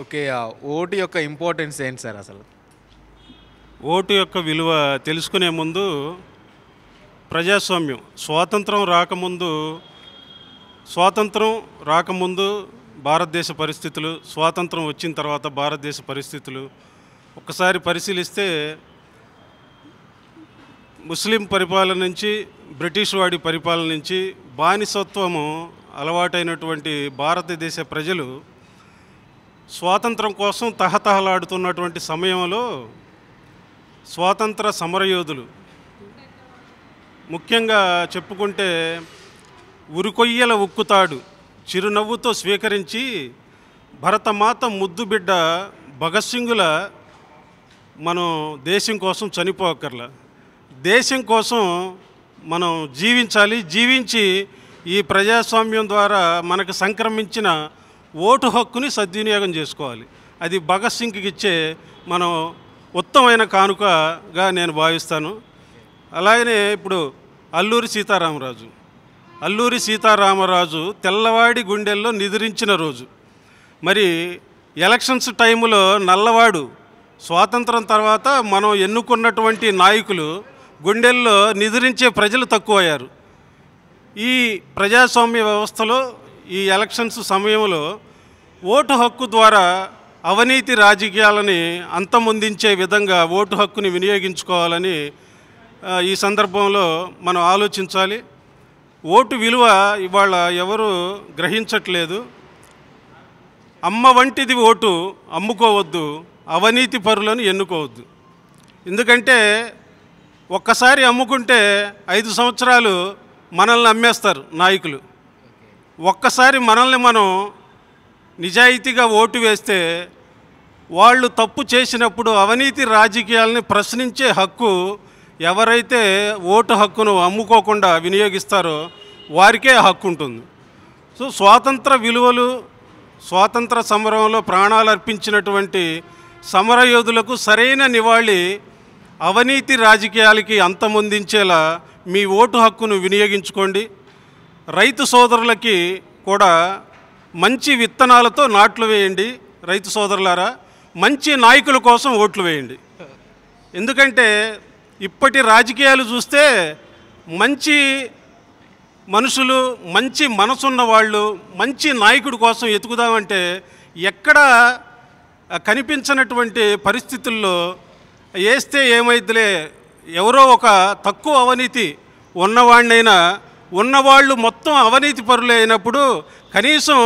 Okay. Vote యొక్క importance ఏంటి sir అసలు? ఓటు యొక్క విలువ తెలుసుకునే ముందు ప్రజాస్వామ్యం స్వాతంత్రం రాకముందు భారతదేశ పరిస్థితులు, స్వాతంత్రం వచ్చిన తర్వాత భారతదేశ పరిస్థితులు ఒక్కసారి పరిశీలిస్తే ముస్లిం పరిపాలన నుంచి, బ్రిటిష్ వాడి పరిపాలన నుంచి బానిసత్వము అలవాటైనటువంటి భారతదేశ ప్రజలు స్వాతంత్రం కోసం తహతహలాడుతున్నటువంటి సమయంలో స్వాతంత్ర సమరయోధులు, ముఖ్యంగా చెప్పుకుంటే ఉరికొయ్యల ఉక్కుతాడు చిరునవ్వుతో స్వీకరించి భరతమాత ముద్దు బిడ్డ భగత్ సింగుల మనం దేశం కోసం చనిపోకర్లా, దేశం కోసం మనం జీవించాలి, జీవించి ఈ ప్రజాస్వామ్యం ద్వారా మనకు సంక్రమించిన ఓటు హక్కుని సద్వినియోగం చేసుకోవాలి. అది భగత్ సింగ్కి ఇచ్చే మనం ఉత్తమమైన కానుకగా నేను భావిస్తాను. అలాగనే ఇప్పుడు అల్లూరి సీతారామరాజు తెల్లవాడి గుండెల్లో నిద్రించిన రోజు. మరి ఎలక్షన్స్ టైంలో నల్లవాడు స్వాతంత్రం తర్వాత మనం ఎన్నుకున్నటువంటి నాయకులు గుండెల్లో నిద్రించే ప్రజలు తక్కువయ్యారు. ఈ ప్రజాస్వామ్య వ్యవస్థలో ఈ ఎలక్షన్స్ సమయంలో ఓటు హక్కు ద్వారా అవినీతి రాజకీయాలని అంతమొందించే విధంగా ఓటు హక్కుని వినియోగించుకోవాలని ఈ సందర్భంలో మనం ఆలోచించాలి. ఓటు విలువ ఇవాళ ఎవరు గ్రహించట్లేదు. అమ్మ వంటిది ఓటు, అమ్ముకోవద్దు, అవినీతి పరులను ఎన్నుకోవద్దు. ఎందుకంటే ఒక్కసారి అమ్ముకుంటే 5 సంవత్సరాలు మనల్ని అమ్మేస్తారు నాయకులు. ఒక్కసారి మనల్ని మనం నిజాయితీగా ఓటు వేస్తే వాళ్ళు తప్పు చేసినప్పుడు అవినీతి రాజకీయాలని ప్రశ్నించే హక్కు ఎవరైతే ఓటు హక్కును అమ్ముకోకుండా వినియోగిస్తారో వారికే హక్కు ఉంటుంది. సో స్వాతంత్ర విలువలు, స్వాతంత్ర సమరంలో ప్రాణాలు అర్పించినటువంటి సమరయోధులకు సరైన నివాళి అవినీతి రాజకీయాలకి అంతమొందించేలా మీ ఓటు హక్కును వినియోగించుకోండి. రైతు సోదరులకి కూడా మంచి విత్తనాలతో నాట్లు వేయండి. రైతు సోదరులారా, మంచి నాయకుల కోసం ఓట్లు వేయండి. ఎందుకంటే ఇప్పటి రాజకీయాలు చూస్తే మంచి మనుషులు, మంచి మనసున్న వాళ్ళు మంచి నాయకుడి కోసం ఎతుకుదామంటే ఎక్కడ కనిపించినటువంటి పరిస్థితుల్లో వేస్తే ఏమైద్దిలే, ఎవరో ఒక తక్కువ అవినీతి ఉన్నవాడినైనా ఉన్నవాళ్ళు మొత్తం అవినీతి పరులే అయినప్పుడు కనీసం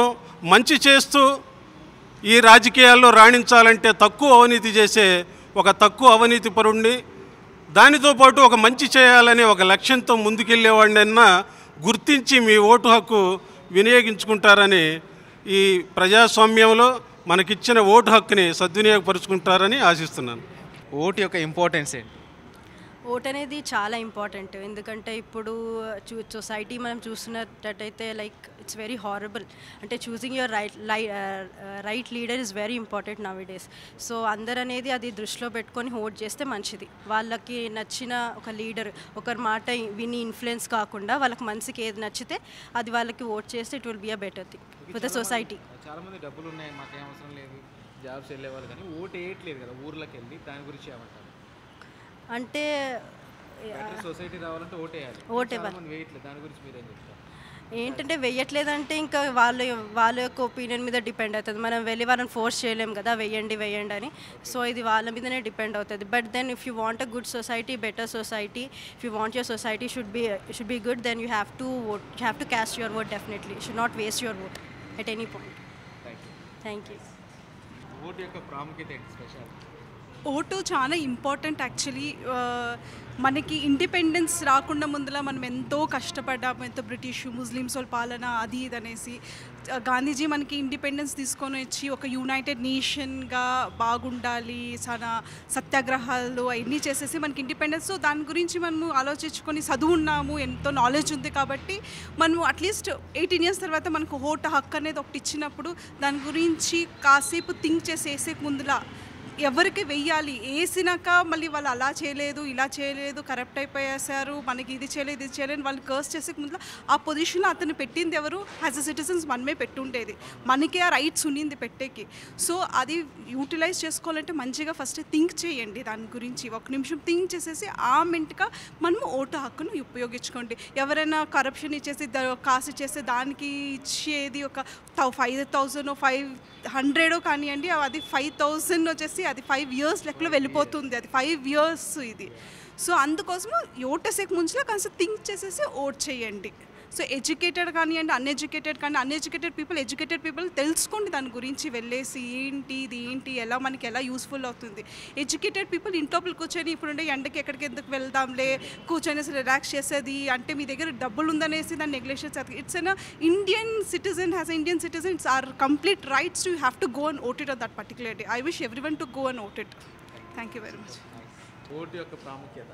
మంచి చేస్తూ ఈ రాజకీయాల్లో రాణించాలంటే తక్కువ అవినీతి చేసే ఒక తక్కువ అవినీతి పరుణ్ణి, దానితో పాటు ఒక మంచి చేయాలనే ఒక లక్ష్యంతో ముందుకెళ్ళేవాడినైనా గుర్తించి మీ ఓటు హక్కు వినియోగించుకుంటారని, ఈ ప్రజాస్వామ్యంలో మనకిచ్చిన ఓటు హక్కుని సద్వినియోగపరుచుకుంటారని ఆశిస్తున్నాను. ఓటు యొక్క ఇంపార్టెన్స్ ఏంటి? ఓట్ అనేది చాలా ఇంపార్టెంట్. ఎందుకంటే ఇప్పుడు సొసైటీ మనం చూస్తున్నట్టయితే లైక్ ఇట్స్ వెరీ హారబుల్. అంటే choosing your right leader is very important now days. So అందరు అనేది అది దృష్టిలో పెట్టుకొని ఓట్ చేస్తే మంచిది. వాళ్ళకి నచ్చిన ఒక లీడర్, ఒకరి మాట విని ఇన్ఫ్లుయెన్స్ కాకుండా వాళ్ళకి మనసుకి ఏది నచ్చితే అది వాళ్ళకి ఓట్ చేస్తే it will be a better thing for the society. చాలామంది డబ్బులు ఉన్నాయి, మాకేం అవసరం లేదు, జాబ్స్ వెళ్ళేవాళ్ళు కానీ ఓటు వేయట్లేదు కదా ఊర్లోకి వెళ్ళి. దాని గురించి ఏమంటారు? అంటే సొసైటీ రావాలంటే ఓటు వేయాలి, వేయట్లేదు. దాని గురించి మీరేం చెప్తారు? ఏంటంటే వెయ్యట్లేదంటే ఇంకా వాళ్ళ యొక్క ఒపీనియన్ మీద డిపెండ్ అవుతుంది. మనం వెళ్ళి వాళ్ళని ఫోర్స్ చేయలేము కదా వేయండి అని. సో ఇది వాళ్ళ మీదనే డిపెండ్ అవుతుంది. But then if you want a good society, better society, if you want your society should be good, then you have to vote. You have to cast your vote definitely. You should not waste your vote at any point. Thank you. Vote యొక్క ప్రాముఖ్యత ఏంటి? Special vote చాలా important actually. మనకి independence రాకుండా ముందులా మనం ఎంతో కష్టపడ్డాము, ఎంతో బ్రిటిష్ ముస్లిమ్స్ వాళ్ళ పాలన అది ఇది అనేసి. గాంధీజీ మనకి ఇండిపెండెన్స్ తీసుకొని వచ్చి ఒక యునైటెడ్ నేషన్గా బాగుండాలి, చాలా సత్యాగ్రహాలు అవన్నీ చేసేసి మనకి ఇండిపెండెన్స్. సో దాని గురించి మనము ఆలోచించుకొని చదువున్నాము, ఎంతో నాలెడ్జ్ ఉంది కాబట్టి మనము అట్లీస్ట్ 18 years తర్వాత మనకు ఓటు హక్కు అనేది ఒకటి ఇచ్చినప్పుడు దాని గురించి కాసేపు థింక్ చేసి వేసే ముందులా ఎవరికి వెయ్యాలి, వేసినాక మళ్ళీ వాళ్ళు అలా చేయలేదు ఇలా చేయలేదు కరప్ట్ అయిపోయేసారు మనకి ఇది చేయలేదు ఇది చేయలేదు వాళ్ళు కర్స్ చేసే ముందు ఆ పొజిషన్లో అతను పెట్టింది ఎవరు? యాజ్ అ సిటిజన్స్ మనమే పెట్టుండేది, మనకే ఆ రైట్స్ ఉన్నింది పెట్టేకి. సో అది యూటిలైజ్ చేసుకోవాలంటే మంచిగా ఫస్ట్ థింక్ చేయండి దాని గురించి, ఒక నిమిషం థింక్ చేసేసి ఆ మెంట్గా మనము ఓటు హక్కును ఉపయోగించుకోండి. ఎవరైనా కరప్షన్ ఇచ్చేసి కాస్ట్ ఇచ్చేస్తే దానికి ఇచ్చేది ఒక 5,000 500 కానివ్వండి, అది 5,000 వచ్చేసి అది 5 years లెక్కలో వెళ్ళిపోతుంది, అది 5 years ఇది. సో అందుకోసము ఓటేసేకి ముంచులో కాస్త థింక్ చేసేసి ఓట్ చేయండి. సో ఎడ్యుకేటెడ్ కానివ్వండి అన్ఎడ్యుకేటెడ్ పీపుల్ ఎడ్యుకేటెడ్ పీపుల్ తెలుసుకోండి దాని గురించి వెళ్ళేసి ఏంటి ఇది ఏంటి ఎలా మనకి ఎలా యూస్ఫుల్ అవుతుంది. ఎడ్యుకేటెడ్ పీపుల్ ఇంట్లోపల కూర్చొని ఇప్పుడుండే ఎండకి ఎక్కడికి ఎందుకు వెళ్దాంలే కూర్చొనేసి రిలాక్స్ చేసేది అంటే మీ దగ్గర డబ్బులు ఉందనేసి దాన్ని నెగ్లెక్ట్ చేసేది. It's an Indian citizen has Indian citizens are complete rights to have to go and vote it on that particular day. I wish every one to go and vote it. Thank you very much. Vote యొక్క ప్రాముఖ్యత.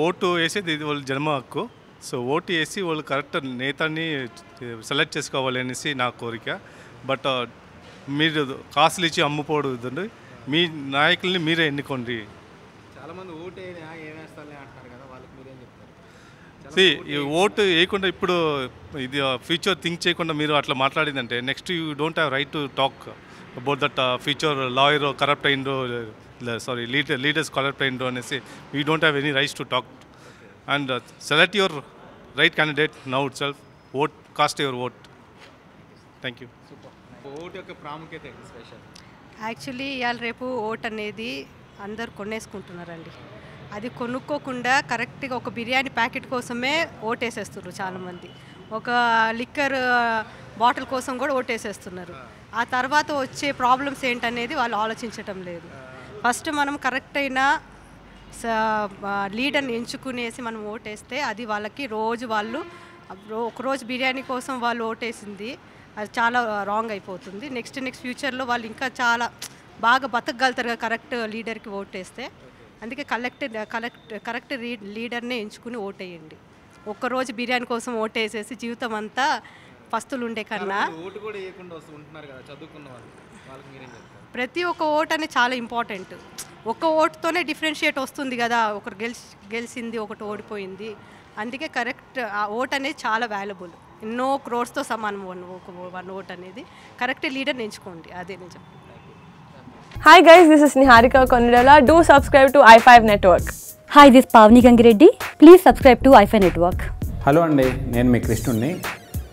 Vote వేసేది ఇది వాళ్ళ జన్మ హక్కు. So vote వేసి వాళ్ళు correct నేతని select చేసుకోవాలి అనేసి నా కోరిక. బట్ మీరు కాసులు ఇచ్చి అమ్ముకోవద్దండి, మీ నాయకుల్ని మీరే ఎన్నుకోండి. చాలామంది ఓటు ఏమేస్తారని అంటున్నారు కదా, వాళ్ళకి మీరేం చెప్తారు? ఈ ఓటు వేయకుండా ఇప్పుడు ఇది ఫ్యూచర్ థింక్ చేయకుండా మీరు అట్లా మాట్లాడిందంటే next you don't have right to talk about that future lawyer corrupt అయిందో సారీ లీడర్స్ కరప్ట్ అయిందో అనేసి you don't have any rights to talk. And select your right candidate now itself. Vote, cast your vote. Thank you. Super. Vote యొక్క ప్రాముఖ్యత ఏంటి special? Actually ఇవాళ రేపు vote అనేది అందరు కొనేసుకుంటున్నారండి. అది కొనుక్కోకుండా కరెక్ట్గా ఒక బిర్యానీ ప్యాకెట్ కోసమే ఓటేసేస్తున్నారు చాలామంది. ఒక లిక్కర్ బాటిల్ కోసం కూడా ఓటేసేస్తున్నారు. ఆ తర్వాత వచ్చే ప్రాబ్లమ్స్ ఏంటనేది వాళ్ళు ఆలోచించటం లేదు. ఫస్ట్ మనం కరెక్ట్ అయిన లీడర్ని ఎంచుకునేసి మనం ఓటేస్తే అది వాళ్ళకి రోజు వాళ్ళు ఒకరోజు బిర్యానీ కోసం వాళ్ళు ఓటేసింది అది చాలా రాంగ్ అయిపోతుంది. నెక్స్ట్ ఫ్యూచర్లో వాళ్ళు ఇంకా చాలా బాగా బతకగలుగుతారు కరెక్ట్ లీడర్కి ఓటేస్తే. అందుకే కరెక్ట్ లీడర్నే ఎంచుకుని ఓటేయండి. ఒక్కరోజు బిర్యానీ కోసం ఓటేసేసి జీవితం అంతా పస్తులు ఉండే కన్నా ఓటు కూడా వేయకుండా ఉంటున్నారు కదా చదువుకున్న వాళ్ళు, వాళ్ళకి మీరేం చెప్తారు? ప్రతి ఒక్క ఓటు అనేది చాలా ఇంపార్టెంట్. ఒక్క ఓటుతోనే డిఫరెన్షియేట్ వస్తుంది కదా, ఒకరు గెలిచింది ఒకటి ఓడిపోయింది. అందుకే కరెక్ట్ ఆ ఓట్ అనేది చాలా వాల్యుబుల్, ఎన్నో క్రోర్స్తో సమానం వన్ ఓట్ అనేది. కరెక్ట్ లీడర్ని ఎంచుకోండి, అదే నిజం. Hi guys, this is Niharika Konradala. Do subscribe to i5 Network. Hi, this is Pavni Gangireddy. Please subscribe to i5 Network. Hello అండి, నేను మీ కృష్ణుడిని.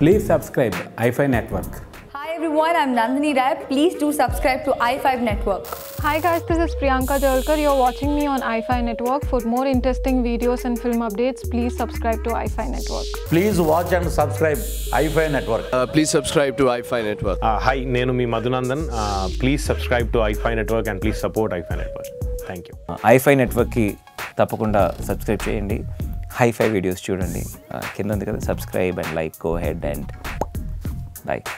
Please subscribe i5 network. Hi everyone, I'm Nandini Rai. Please do subscribe to i5 Network. Hi guys, this is Priyanka Jalkar. You're watching me on i5 Network. For more interesting videos and film updates, please subscribe to i5 Network. Please watch and subscribe i5 Network. Please subscribe to i5 Network. Hi, నేను మీ Madhunandan. Please subscribe to i5 Network and please support i5 Network. Thank you. i5 Networkకి తప్పకుండా subscribe చేయండి. హై5 videos చూడండి. కింద ఉంది కదా subscribe and like. Go head and like.